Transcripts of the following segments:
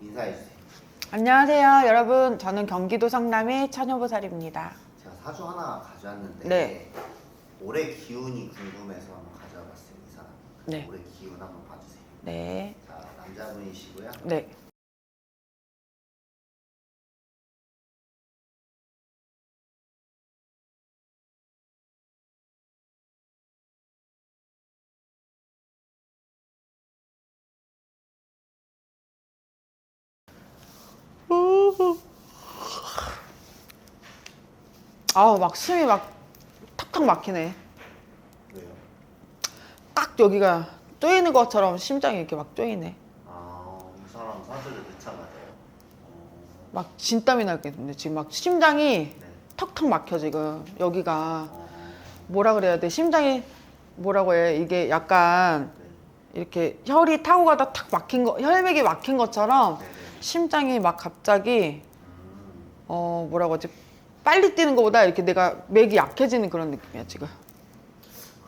인사해주세요. 안녕하세요 여러분, 저는 경기도 성남의 처녀보살입니다. 제가 사주 하나 가져왔는데 네. 올해 기운이 궁금해서 한번 가져와봤어요. 이 사람 네. 올해 기운 한번 봐주세요. 네. 자, 남자분이시고요. 네. 막 숨이 막 탁탁 막히네. 왜요? 딱 여기가 쪼이는 것처럼 심장이 이렇게 막 쪼이네. 이 사람 사주를 늦자 맞아요. 막 진땀이 나겠는데 지금 막 심장이 네. 턱턱 막혀 지금. 여기가 어, 뭐라 그래야 돼? 심장이 뭐라고 해? 이게 약간 네. 이렇게 혈이 타고 가다 탁 막힌 거, 혈맥이 막힌 것처럼 네네. 심장이 막 갑자기 음, 뭐라고 하지? 빨리 뛰는 것보다 이렇게 내가 맥이 약해지는 그런 느낌이야 지금.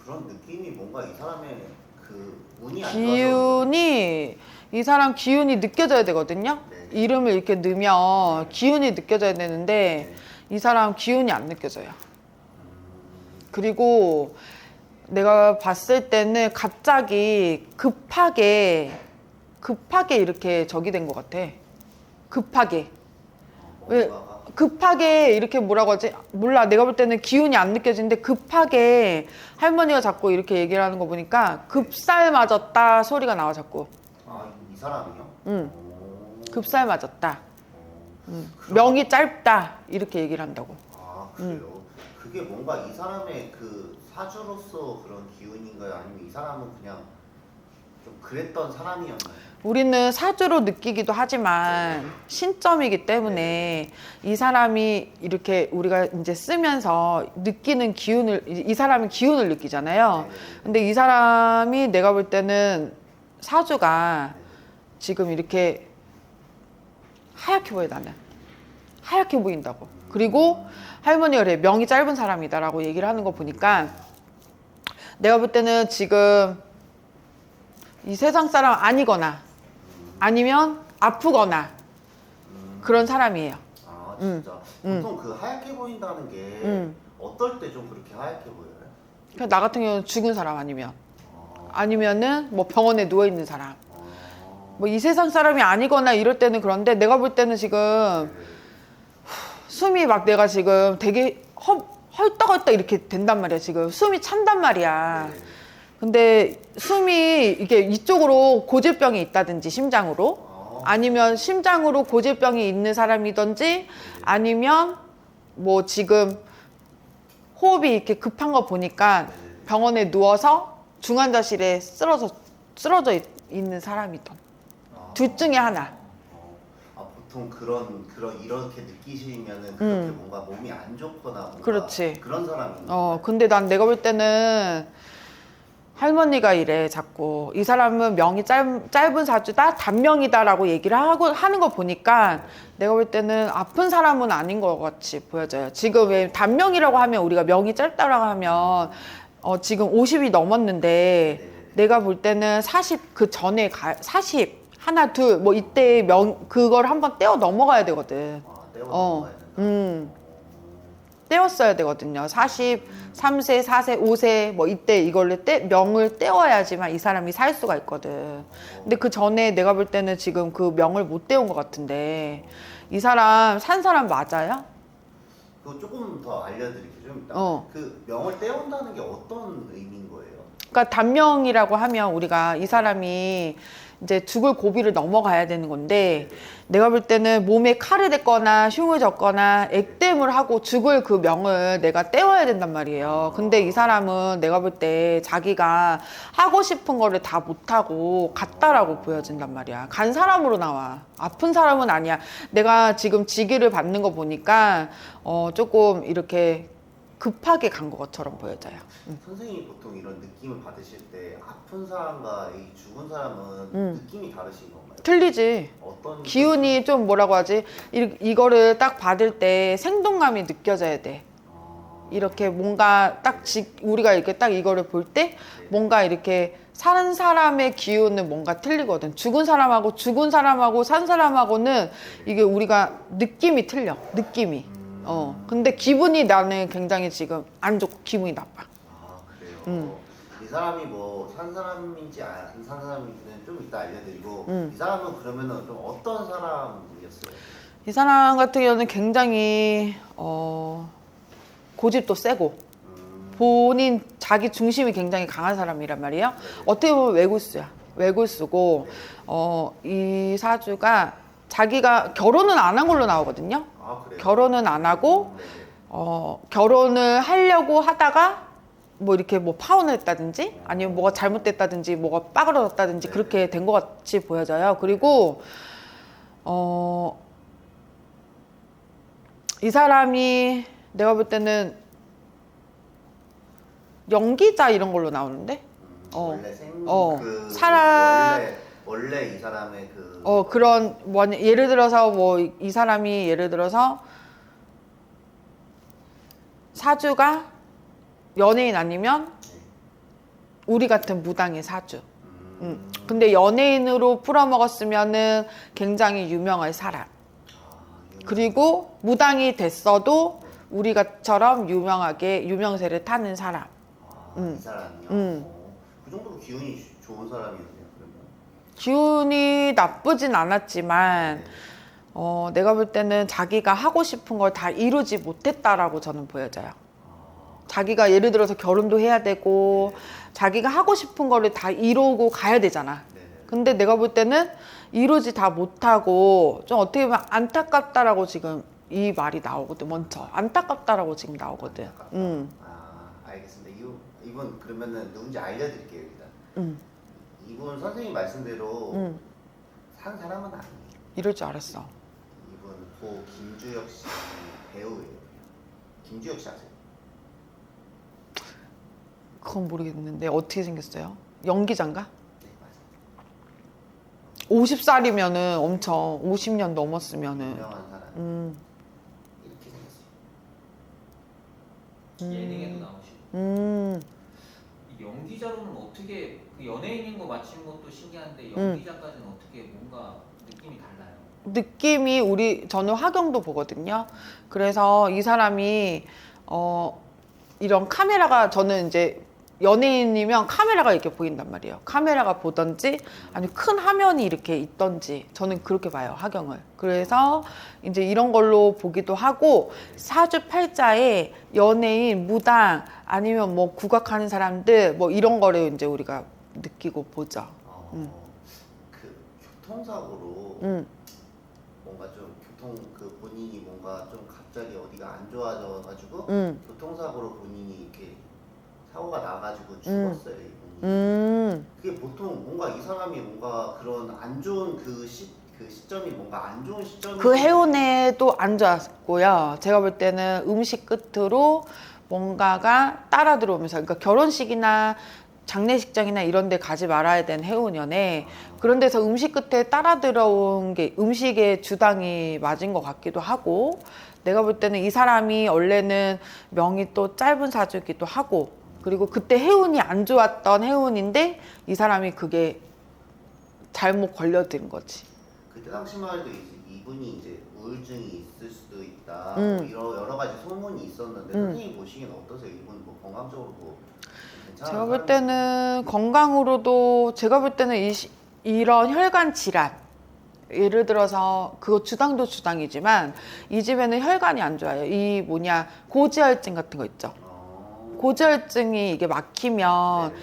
그런 느낌이 뭔가 이 사람의 그 운이 안 좋아서 기운이, 이 사람 기운이 느껴져야 되거든요. 네. 이름을 이렇게 넣으면 기운이 느껴져야 되는데 네. 이 사람 기운이 안 느껴져요. 그리고 내가 봤을 때는 갑자기 급하게 이렇게 저기 된 것 같아. 급하게. 왜 뭔가가 급하게 이렇게 뭐라고 하지? 몰라. 내가 볼 때는 기운이 안 느껴지는데 급하게 할머니가 자꾸 이렇게 얘기를 하는 거 보니까 급살 맞았다 소리가 나와 자꾸. 이 사람이요? 응. 오. 급살 맞았다. 그럼- 명이 짧다 이렇게 얘기를 한다고. 그래요? 그게 뭔가 이 사람의 그 사주로서 그런 기운인가요? 아니면 이 사람은 그냥 좀 그랬던 사람이었나요? 우리는 사주로 느끼기도 하지만 신점이기 때문에 이 사람이 이렇게 우리가 이제 쓰면서 느끼는 기운을, 이 사람은 기운을 느끼잖아요. 근데 이 사람이 내가 볼 때는 사주가 지금 이렇게 하얗게 보여. 나는 하얗게 보인다고. 그리고 할머니가 그래, 명이 짧은 사람이다라고 얘기를 하는 거 보니까 내가 볼 때는 지금 이 세상 사람 아니거나 아니면 아프거나 그런 사람이에요. 진짜? 보통 그 하얗게 보인다는 게 어떨 때 좀 그렇게 하얗게 보여요? 그냥 나 같은 경우는 죽은 사람 아니면 어, 아니면은 뭐 병원에 누워 있는 사람, 어, 뭐 이 세상 사람이 아니거나 이럴 때는. 그런데 내가 볼 때는 지금 숨이 막 내가 지금 되게 헐떡헐떡 이렇게 된단 말이야. 지금 숨이 찬단 말이야. 네. 근데 숨이 이게 이쪽으로 고질병이 있다든지 심장으로, 아니면 심장으로 고질병이 있는 사람이든지, 아니면 뭐 지금 호흡이 이렇게 급한 거 보니까 병원에 누워서 중환자실에 쓰러져 있는 사람이든 둘 중에 하나. 보통 이렇게 느끼시면은 그렇게 뭔가 몸이 안 좋거나 뭔가 그렇지. 그런 사람이 근데 난 내가 볼 때는 할머니가 이래 자꾸. 이 사람은 명이 짧은 사주다, 단명이다라고 얘기를 하는 거 보니까 내가 볼 때는 아픈 사람은 아닌 것 같이 보여져요. 지금 왜 단명이라고 하면, 우리가 명이 짧다라고 하면 지금 50이 넘었는데 내가 볼 때는 40 그 전에 40 하나 둘 뭐 이때 그걸 한번 떼어 넘어가야 되거든. 떼어 넘어가야 된다. 떼었어야 되거든요. 43세, 4세, 5세 뭐 이때 이걸로 명을 떼어야지만 이 사람이 살 수가 있거든. 근데 그 전에 내가 볼 때는 지금 그 명을 못 떼온 것 같은데, 이 사람 산 사람 맞아요? 그거 조금 더 알려드릴게요. 좀 이따. 어. 그 명을 떼온다는 게 어떤 의미인 거예요? 그러니까 단명이라고 하면 우리가 이 사람이 이제 죽을 고비를 넘어가야 되는 건데, 내가 볼 때는 몸에 칼을 댔거나 흉을 졌거나 액땜을 하고 죽을 그 명을 내가 떼어야 된단 말이에요. 근데 이 사람은 내가 볼 때 자기가 하고 싶은 거를 다 못하고 갔다라고 보여진단 말이야. 간 사람으로 나와. 아픈 사람은 아니야. 내가 지금 직위를 받는 거 보니까 조금 이렇게 급하게 간 것처럼 보여져요. 선생님이 보통 이런 느낌을 받으실 때 아픈 사람과 이 죽은 사람은 느낌이 다르신 건가요? 틀리지. 어떤 기운이 좀 뭐라고 하지? 이거를 딱 받을 때 생동감이 느껴져야 돼. 이렇게 뭔가 우리가 이렇게 딱 이거를 볼 때 뭔가 이렇게 사는 사람의 기운은 뭔가 틀리거든. 죽은 사람하고 산 사람하고는 이게 우리가 느낌이 틀려. 느낌이. 근데 기분이 나는 굉장히 지금 안 좋고 기분이 나빠. 아 그래요? 이 사람이 뭐 산 사람인지 안 산 사람인지는 좀 이따 알려드리고 이 사람은 그러면은 좀 어떤 사람이었어요? 이 사람 같은 경우는 굉장히 고집도 세고 본인 자기 중심이 굉장히 강한 사람이란 말이에요. 어떻게 보면 외골수야. 외골수고 이 사주가 자기가 결혼은 안 한 걸로 나오거든요. 아 그래요? 결혼은 안 하고 네네. 결혼을 하려고 하다가 뭐 이렇게 뭐 파혼을 했다든지 아니면 뭐가 잘못됐다든지 뭐가 빠그러졌다든지 그렇게 된 것 같이 보여져요. 그리고 이 사람이 내가 볼 때는 연기자 이런 걸로 나오는데 원래 원래 이 사람의 그런 뭐 예를 들어서 뭐 이 사람이 예를 들어서 사주가 연예인 아니면 우리 같은 무당의 사주. 근데 연예인으로 풀어먹었으면은 굉장히 유명할 사람. 그리고 무당이 됐어도 우리가처럼 유명하게 유명세를 타는 사람. 이 사람이요? 그 정도로 기운이 좋은 사람이었네요. 그러면. 기운이 나쁘진 않았지만 내가 볼 때는 자기가 하고 싶은 걸 다 이루지 못했다라고 저는 보여져요. 자기가 예를 들어서 결혼도 해야 되고 자기가 하고 싶은 거를 다 이루고 가야 되잖아. 근데 내가 볼 때는 이루지 다 못하고 좀 어떻게 보면 안타깝다라고 지금 이 말이 나오거든. 먼저 안타깝다라고 지금 나오거든. 알겠습니다. 이분 그러면은 누군지 알려드릴게요 일단. 이분 선생님 말씀대로 산 사람은 아니에요. 이럴 줄 알았어. 이분 고 김주혁 씨 배우예요. 김주혁 씨 아세요? 그건 모르겠는데 어떻게 생겼어요? 연기자인가? 네 맞아요. 50살이면은 엄청 50년 넘었으면은 유명한 사람. 이렇게 생겼어요. 예능에도 나오시고. 이 연기자로는 어떻게 그 연예인인 거 맞힌 것도 신기한데 연기자까지는 어떻게 뭔가 느낌이 달라요? 느낌이 저는 화경도 보거든요. 그래서 이 사람이 이런 카메라가 저는 이제 연예인이면 카메라가 이렇게 보인단 말이에요. 카메라가 보던지 아니면 큰 화면이 이렇게 있던지 저는 그렇게 봐요, 화경을. 그래서 이제 이런 걸로 보기도 하고 사주팔자에 연예인, 무당 아니면 뭐 국악하는 사람들 뭐 이런 거를 이제 우리가 느끼고 보죠. 그 교통사고로 뭔가 좀 본인이 뭔가 좀 갑자기 어디가 안 좋아져가지고 교통사고로 본인이 이렇게 사고가 나가지고 죽었어요 이분이. 그게 보통 뭔가 이 사람이 뭔가 그런 안 좋은 그 시점이 뭔가 안 좋은 시점이 그 해운에도 안 좋았고요. 제가 볼 때는 음식 끝으로 뭔가가 따라 들어오면서 그러니까 결혼식이나 장례식장이나 이런 데 가지 말아야 되는 해운연에 그런 데서 음식 끝에 따라 들어온 게 음식의 주당이 맞은 것 같기도 하고 내가 볼 때는 이 사람이 원래는 명이 또 짧은 사주기도 하고 그리고 그때 해운이 안 좋았던 해운인데 이 사람이 그게 잘못 걸려든 거지. 그때 당시만 해도 이분이 이제 우울증이 있을 수도 있다 뭐 여러 가지 소문이 있었는데 선생님 보시기엔 어떠세요? 이분 뭐 건강적으로 뭐 괜찮은 제가 볼 때는 건강으로도 제가 볼 때는 이런 혈관 질환 예를 들어서 그거 주당도 주당이지만 이 집에는 혈관이 안 좋아요. 이 고지혈증 같은 거 있죠. 고지혈증이 이게 막히면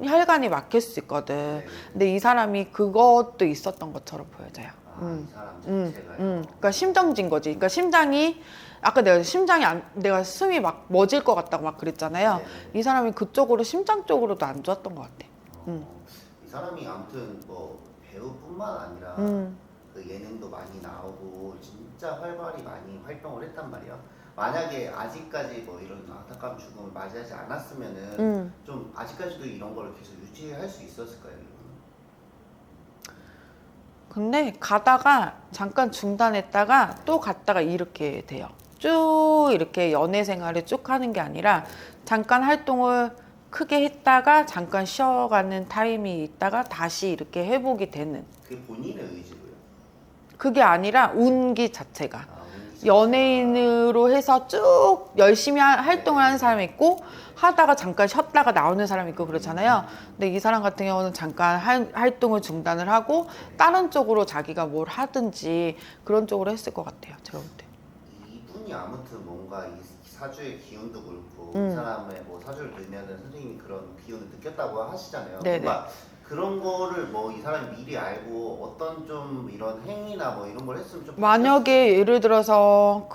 혈관이 막힐 수 있거든. 근데 이 사람이 그것도 있었던 것처럼 보여져요. 이 사람 자체가요? 그러니까 심정진 거지. 그러니까 심장이 아까 내가 숨이 막 멎을 것 같다고 막 그랬잖아요. 이 사람이 그쪽으로 심장 쪽으로도 안 좋았던 것 같아. 이 사람이 아무튼 뭐 배우뿐만 아니라 그 예능도 많이 나오고 진짜 활발히 많이 활동을 했단 말이야. 만약에 아직까지 뭐 이런 안타까운 죽음을 맞이하지 않았으면은 좀 아직까지도 이런 걸 계속 유지할 수 있었을까요? 근데 가다가 잠깐 중단했다가 또 갔다가 이렇게 돼요. 쭉 이렇게 연애 생활을 쭉 하는 게 아니라 잠깐 활동을 크게 했다가 잠깐 쉬어가는 타임이 있다가 다시 이렇게 회복이 되는. 그게 본인의 의지로요? 그게 아니라 운기 자체가. 운기 연예인으로 해서 쭉 열심히 활동을 하는 사람이 있고 하다가 잠깐 쉬었다가 나오는 사람이 있고 그렇잖아요. 근데 이 사람 같은 경우는 잠깐 활동을 중단을 하고 다른 쪽으로 자기가 뭘 하든지 그런 쪽으로 했을 것 같아요. 제가 볼 때. 이분이 아무튼 뭔가 이 사주의 기운도 그렇고 이 사람의 뭐 사주를 들면은 선생님이 그런 기운을 느꼈다고 하시잖아요. 네네. 뭔가 그런 거를 뭐 이 사람이 미리 알고 어떤 좀 이런 행위나 뭐 이런 걸 했으면 좀 만약에 예를 들어서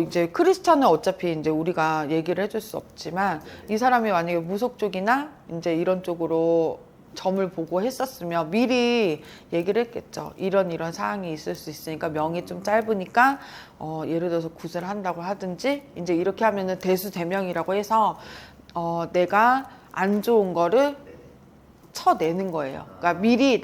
이제 크리스찬은 어차피 이제 우리가 얘기를 해줄 수 없지만 이 사람이 만약에 무속 쪽이나 이제 이런 쪽으로 점을 보고 했었으면 미리 얘기를 했겠죠. 이런 사항이 있을 수 있으니까 명이 좀 짧으니까 예를 들어서 굿을 한다고 하든지 이제 이렇게 하면은 대수대명이라고 해서 내가 안 좋은 거를 쳐내는 거예요. 그러니까 미리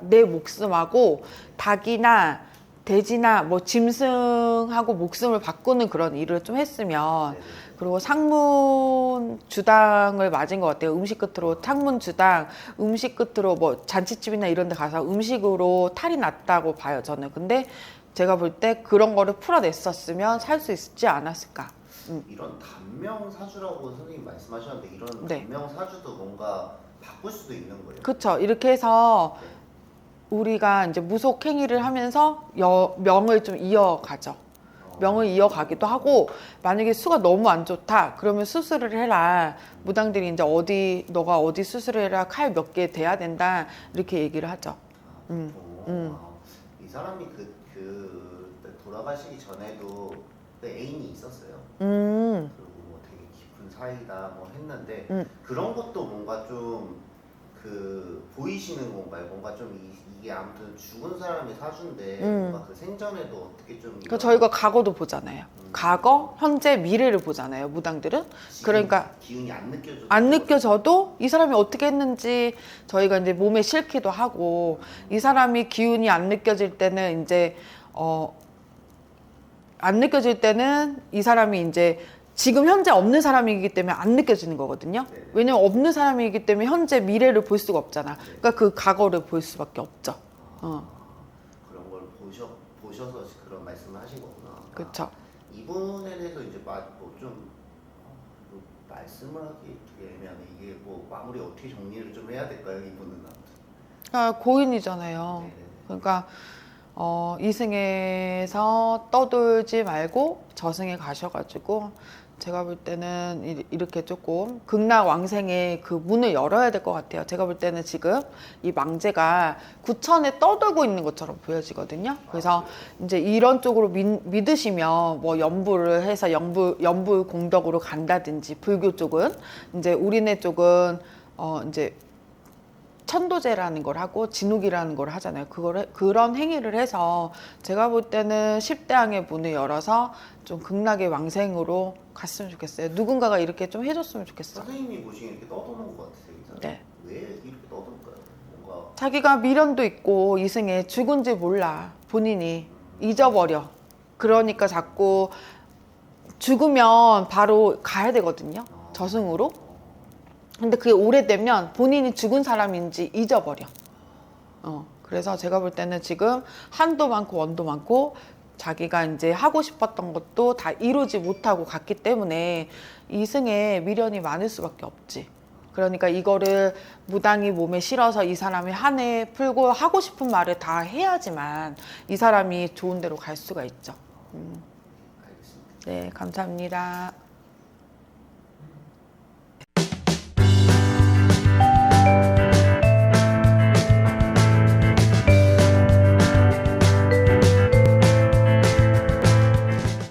내 목숨하고 닭이나 돼지나 뭐 짐승하고 목숨을 바꾸는 그런 일을 좀 했으면 그리고 상문 주당을 맞은 것 같아요. 음식 끝으로 창문 주당, 음식 끝으로 뭐 잔치집이나 이런 데 가서 음식으로 탈이 났다고 봐요, 저는. 근데 제가 볼 때 그런 거를 풀어냈었으면 살 수 있지 않았을까. 이런 단명 사주라고 선생님 말씀하셨는데 이런 네. 단명 사주도 뭔가 바꿀 수도 있는 거예요. 그렇죠. 이렇게 해서 우리가 이제 무속 행위를 하면서 명을 좀 이어가죠. 명을 이어가기도 하고 만약에 수가 너무 안 좋다 그러면 수술을 해라. 무당들이 이제 너가 어디 수술을 해라. 칼 몇 개 돼야 된다. 이렇게 얘기를 하죠. 이 사람이 돌아가시기 전에도 애인이 있었어요. 그리고 뭐 되게 깊은 사이다 뭐 했는데 그런 것도 뭔가 좀 보이시는 건가요? 뭔가 좀 이게 아무튼 죽은 사람의 사주인데 뭔가 그 생전에도 어떻게 좀 그 저희가 과거도 보잖아요. 과거, 현재, 미래를 보잖아요. 무당들은. 그러니까 기운이 안 느껴져도 이 사람이 어떻게 했는지 저희가 이제 몸에 실기도 하고 이 사람이 기운이 안 느껴질 때는 이제 안 느껴질 때는 이 사람이 이제 지금 현재 없는 사람이기 때문에 안 느껴지는 거거든요. 네네. 왜냐면 없는 사람이기 때문에 현재 미래를 볼 수가 없잖아. 그러니까 그 과거를 볼 수밖에 없죠. 그런 걸 보셔서 그런 말씀을 하신 거구나. 그렇죠. 이분에 대해서 이제 뭐좀 말씀을 하기 되게 애매하네. 이게 뭐 마무리 어떻게 정리를 좀 해야 될까요? 이분은 그러니까 고인이잖아요. 네네. 그러니까 이승에서 떠돌지 말고 저승에 가셔가지고 제가 볼 때는 이렇게 조금 극락왕생의 그 문을 열어야 될 것 같아요. 제가 볼 때는 지금 이 망제가 구천에 떠돌고 있는 것처럼 보여지거든요. 그래서 이제 이런 쪽으로 믿으시면 뭐 연부를 해서 연부 공덕으로 간다든지 불교 쪽은 이제 우리네 쪽은 이제 천도제라는 걸 하고 진욱이라는 걸 하잖아요. 그런 행위를 해서 제가 볼 때는 10대왕의 문을 열어서 좀 극락의 왕생으로 갔으면 좋겠어요. 누군가가 이렇게 좀 해줬으면 좋겠어요. 선생님이 보시기에 이렇게 떠도는 것 같으세요, 이 사람? 네. 왜 이렇게 떠들까요? 뭔가 자기가 미련도 있고 이승에 죽은지 몰라. 본인이 잊어버려. 그러니까 자꾸 죽으면 바로 가야 되거든요. 저승으로. 근데 그게 오래되면 본인이 죽은 사람인지 잊어버려. 그래서 제가 볼 때는 지금 한도 많고 원도 많고 자기가 이제 하고 싶었던 것도 다 이루지 못하고 갔기 때문에 이승에 미련이 많을 수밖에 없지. 그러니까 이거를 무당이 몸에 실어서 이 사람이 한 해 풀고 하고 싶은 말을 다 해야지만 이 사람이 좋은 데로 갈 수가 있죠. 알겠습니다. 네, 감사합니다.